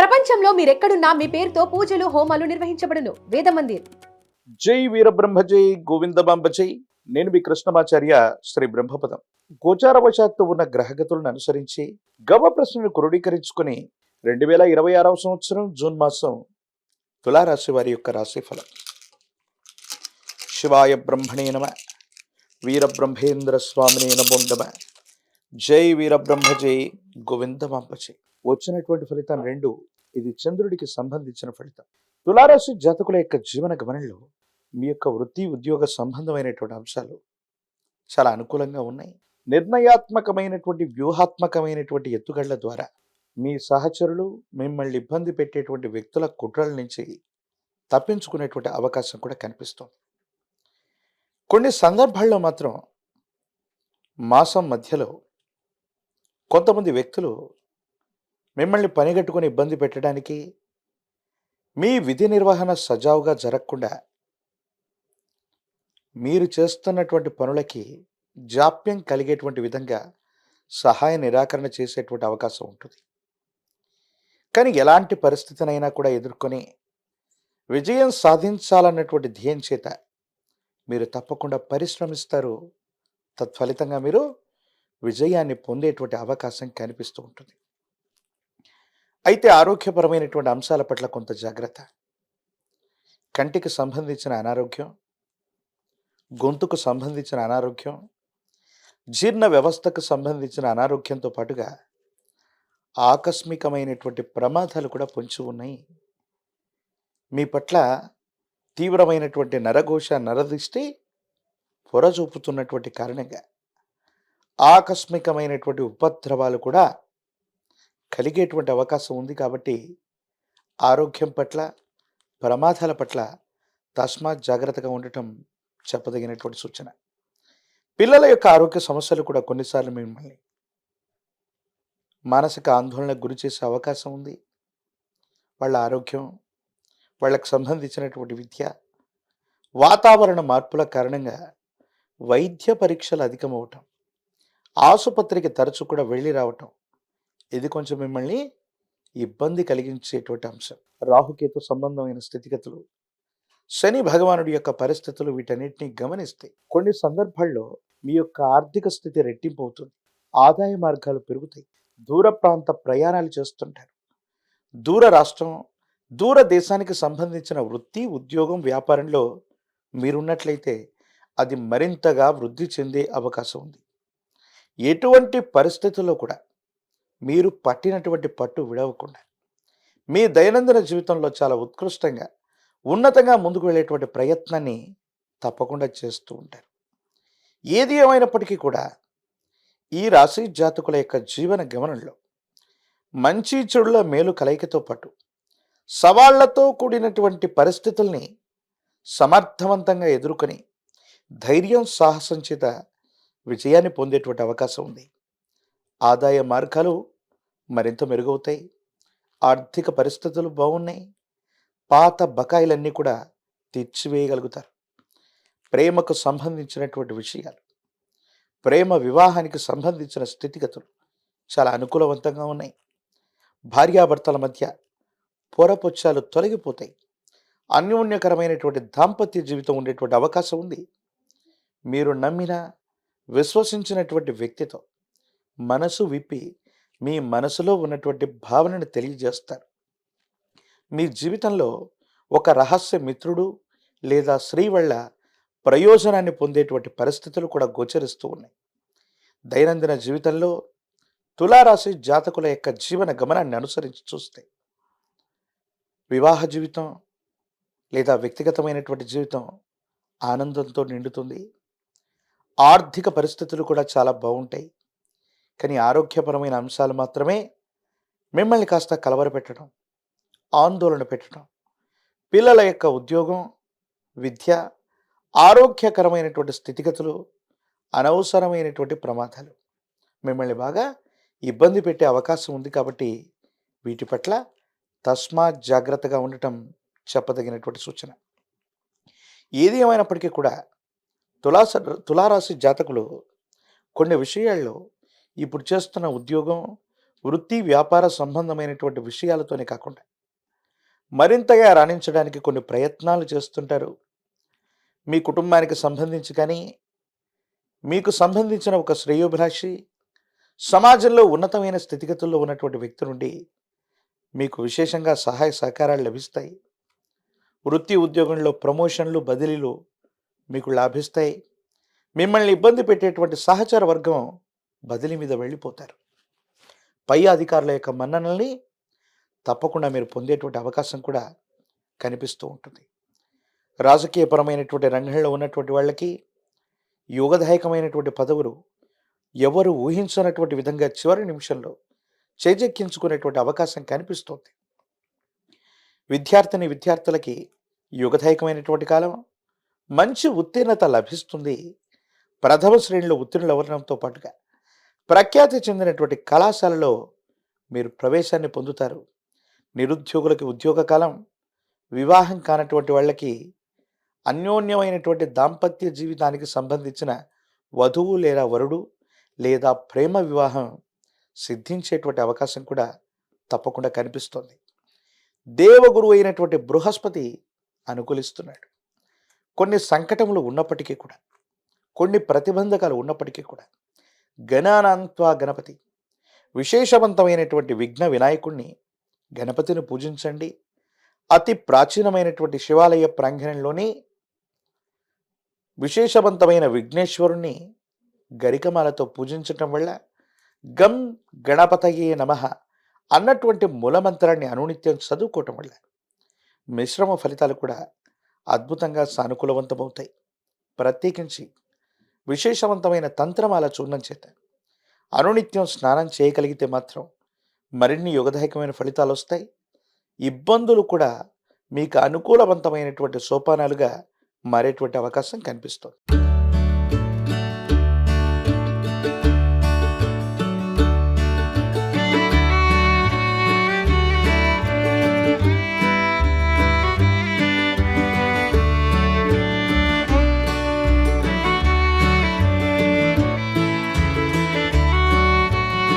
ప్రపంచంలో మీరెక్కడున్నా మీ పేరుతో పూజలు హోమాలు నిర్వహించబడును. వేద మందిర్. జై వీరబ్రహ్మ జై గోవిందమాంబ జై. నేను మీ కృష్ణమాచార్య శ్రీ బ్రహ్మపదం. గోచారవశాత్తు ఉన్న గ్రహగతులను అనుసరించి గవ ప్రశ్నను క్రోడీకరించుకుని 2026 సంవత్సరం జూన్ మాసం తులారాశి వారి యొక్క రాశిఫలం. శివాయ బ్రహ్మణే నమ. వీరబ్రహ్మేంద్ర స్వామినే నమో నమ. జై వీరబ్రహ్మ జై గోవిందమాంబ జై. వచ్చినటువంటి ఫలితం 2. ఇది చంద్రుడికి సంబంధించిన ఫలితం. తులారాశి జాతకుల యొక్క జీవన గమనంలో మీ యొక్క వృత్తి ఉద్యోగ సంబంధమైనటువంటి అంశాలు చాలా అనుకూలంగా ఉన్నాయి. నిర్ణయాత్మకమైనటువంటి వ్యూహాత్మకమైనటువంటి ఎత్తుగళ్ల ద్వారా మీ సహచరులు మిమ్మల్ని ఇబ్బంది పెట్టేటువంటి వ్యక్తుల కుట్రల నుంచి తప్పించుకునేటువంటి అవకాశం కూడా కనిపిస్తుంది. కొన్ని సందర్భాల్లో మాత్రం మాసం మధ్యలో కొంతమంది వ్యక్తులు మిమ్మల్ని పనిగట్టుకుని ఇబ్బంది పెట్టడానికి, మీ విధి నిర్వహణ సజావుగా జరగకుండా మీరు చేస్తున్నటువంటి పనులకి జాప్యం కలిగేటువంటి విధంగా సహాయ నిరాకరణ చేసేటువంటి అవకాశం ఉంటుంది. కానీ ఎలాంటి పరిస్థితినైనా కూడా ఎదుర్కొని విజయం సాధించాలన్నటువంటి ధ్యేయం చేత మీరు తప్పకుండా పరిశ్రమిస్తారు. తత్ఫలితంగా మీరు విజయాన్ని పొందేటువంటి అవకాశం కనిపిస్తూ ఉంటుంది. అయితే ఆరోగ్యపరమైనటువంటి అంశాల పట్ల కొంత జాగ్రత్త. కంటికి సంబంధించిన అనారోగ్యం, గొంతుకు సంబంధించిన అనారోగ్యం, జీర్ణ వ్యవస్థకు సంబంధించిన అనారోగ్యంతో పాటుగా ఆకస్మికమైనటువంటి ప్రమాదాలు కూడా పొంచి ఉన్నాయి. మీ పట్ల తీవ్రమైనటువంటి నరఘోష నరదృష్టి పొరచూపుతున్నటువంటి కారణంగా ఆకస్మికమైనటువంటి ఉపద్రవాలు కూడా కలిగేటువంటి అవకాశం ఉంది. కాబట్టి ఆరోగ్యం పట్ల, ప్రమాదాల పట్ల తస్మాత్ జాగ్రత్తగా ఉండటం చెప్పదగినటువంటి సూచన. పిల్లల యొక్క ఆరోగ్య సమస్యలు కూడా కొన్నిసార్లు మిమ్మల్ని మానసిక ఆందోళనకు గురి చేసే అవకాశం ఉంది. వాళ్ళ ఆరోగ్యం, వాళ్ళకు సంబంధించినటువంటి విద్య, వాతావరణ మార్పుల కారణంగా వైద్య పరీక్షలు అధికమవటం, ఆసుపత్రికి తరచు కూడా వెళ్ళి రావటం, ఇది కొంచెం మిమ్మల్ని ఇబ్బంది కలిగించేటువంటి అంశం. రాహుకేతు సంబంధమైన స్థితిగతులు, శని భగవానుడి యొక్క పరిస్థితులు, వీటన్నిటిని గమనిస్తే కొన్ని సందర్భాల్లో మీ యొక్క ఆర్థిక స్థితి రెట్టింపు అవుతుంది. ఆదాయ మార్గాలు పెరుగుతాయి. దూర ప్రాంత ప్రయాణాలు చేస్తుంటారు. దూర రాష్ట్రం, దూర దేశానికి సంబంధించిన వృత్తి ఉద్యోగం వ్యాపారంలో మీరున్నట్లయితే అది మరింతగా వృద్ధి చెందే అవకాశం ఉంది. ఎటువంటి పరిస్థితుల్లో కూడా మీరు పట్టినటువంటి పట్టు విడవకుండా మీ దైనందిన జీవితంలో చాలా ఉత్కృష్టంగా ఉన్నతంగా ముందుకు వెళ్ళేటువంటి ప్రయత్నాన్ని తప్పకుండా చేస్తూ ఉంటారు. ఏది ఏమైనప్పటికీ కూడా ఈ రాశి జాతకుల యొక్క జీవన గమనంలో మంచి చెడుల మేలు కలయికతో పాటు సవాళ్లతో కూడినటువంటి పరిస్థితుల్ని సమర్థవంతంగా ఎదుర్కొని ధైర్యం సాహసం చేత విజయాన్ని పొందేటువంటి అవకాశం ఉంది. ఆదాయ మార్గాలు మరింత మెరుగవుతాయి. ఆర్థిక పరిస్థితులు బాగున్నాయి. పాత బకాయిలన్నీ కూడా తీర్చివేయగలుగుతారు. ప్రేమకు సంబంధించినటువంటి విషయాలు, ప్రేమ వివాహానికి సంబంధించిన స్థితిగతులు చాలా అనుకూలవంతంగా ఉన్నాయి. భార్యాభర్తల మధ్య పొరపొచ్చాలు తొలగిపోతాయి. అన్యోన్యకరమైనటువంటి దాంపత్య జీవితం ఉండేటువంటి అవకాశం ఉంది. మీరు నమ్మిన విశ్వసించినటువంటి వ్యక్తితో మనసు విప్పి మీ మనసులో ఉన్నటువంటి భావనను తెలియజేస్తారు. మీ జీవితంలో ఒక రహస్య మిత్రుడు లేదా స్త్రీ వల్ల ప్రయోజనాన్ని పొందేటువంటి పరిస్థితులు కూడా గోచరిస్తూ ఉన్నాయి. దైనందిన జీవితంలో తులారాశి జాతకుల యొక్క జీవన గమనాన్ని అనుసరించి చూస్తే వివాహ జీవితం లేదా వ్యక్తిగతమైనటువంటి జీవితం ఆనందంతో నిండుతుంది. ఆర్థిక పరిస్థితులు కూడా చాలా బాగుంటాయి. కానీ ఆరోగ్యపరమైన అంశాలు మాత్రమే మిమ్మల్ని కాస్త కలవరపెట్టడం, ఆందోళన పెట్టడం, పిల్లల యొక్క ఉద్యోగం, విద్య, ఆరోగ్యకరమైనటువంటి స్థితిగతులు, అనవసరమైనటువంటి ప్రమాదాలు మిమ్మల్ని బాగా ఇబ్బంది పెట్టే అవకాశం ఉంది. కాబట్టి వీటి పట్ల తస్మాత్ జాగ్రత్తగా ఉండటం చెప్పదగినటువంటి సూచన. ఏది ఏమైనప్పటికీ కూడా తులారాశి జాతకులు కొన్ని విషయాల్లో ఇప్పుడు చేస్తున్న ఉద్యోగం, వృత్తి వ్యాపార సంబంధమైనటువంటి విషయాలతోనే కాకుండా మరింతగా రాణించడానికి కొన్ని ప్రయత్నాలు చేస్తుంటారు. మీ కుటుంబానికి సంబంధించి కానీ, మీకు సంబంధించిన ఒక శ్రేయోభిలాషి, సమాజంలో ఉన్నతమైన స్థితిగతుల్లో ఉన్నటువంటి వ్యక్తి నుండి మీకు విశేషంగా సహాయ సహకారాలు లభిస్తాయి. వృత్తి ఉద్యోగంలో ప్రమోషన్లు బదిలీలు మీకు లాభిస్తాయి. మిమ్మల్ని ఇబ్బంది పెట్టేటువంటి సహచర వర్గం బదిలీ మీద వెళ్ళిపోతారు. పై అధికారుల యొక్క మన్ననల్ని తప్పకుండా మీరు పొందేటువంటి అవకాశం కూడా కనిపిస్తూ ఉంటుంది. రాజకీయపరమైనటువంటి రంగంలో ఉన్నటువంటి వాళ్ళకి యోగదాయకమైనటువంటి పదవులు ఎవరు ఊహించనటువంటి విధంగా చివరి నిమిషంలో చేజెక్కించుకునేటువంటి అవకాశం కనిపిస్తోంది. విద్యార్థులకి యుగదాయకమైనటువంటి కాలం. మంచి ఉత్తీర్ణత లభిస్తుంది. ప్రథమ శ్రేణిలో ఉత్తీర్ణులు అవ్వడంతో పాటుగా ప్రఖ్యాతి చెందినటువంటి కళాశాలలో మీరు ప్రవేశాన్ని పొందుతారు. నిరుద్యోగులకి ఉద్యోగ కాలం. వివాహం కానటువంటి వాళ్ళకి అన్యోన్యమైనటువంటి దాంపత్య జీవితానికి సంబంధించిన వధువు లేదా వరుడు లేదా ప్రేమ వివాహం సిద్ధించేటువంటి అవకాశం కూడా తప్పకుండా కనిపిస్తోంది. దేవగురువు అయినటువంటి బృహస్పతి అనుకూలిస్తున్నాడు. కొన్ని సంకటములు ఉన్నప్పటికీ కూడా, కొన్ని ప్రతిబంధకాలు ఉన్నప్పటికీ కూడా గణానాన్త్వా గణపతి, విశేషవంతమైనటువంటి విఘ్న వినాయకుణ్ణి గణపతిని పూజించండి. అతి ప్రాచీనమైనటువంటి శివాలయ ప్రాంగణంలోని విశేషవంతమైన విఘ్నేశ్వరుణ్ణి గరికమాలతో పూజించటం వల్ల గం గణపతయే నమః అన్నటువంటి మూలమంత్రాన్ని అనునిత్యం చదువుకోవటం వల్ల మిశ్రమ ఫలితాలు కూడా అద్భుతంగా సానుకూలవంతమవుతాయి. ప్రత్యేకించి విశేషవంతమైన తంత్రమాల చూర్ణం చేత అనునిత్యం స్నానం చేయగలిగితే మాత్రం మరిన్ని యోగదాయకమైన ఫలితాలు వస్తాయి. ఇబ్బందులు కూడా మీకు అనుకూలవంతమైనటువంటి సోపానాలుగా మారేటువంటి అవకాశం కనిపిస్తుంది.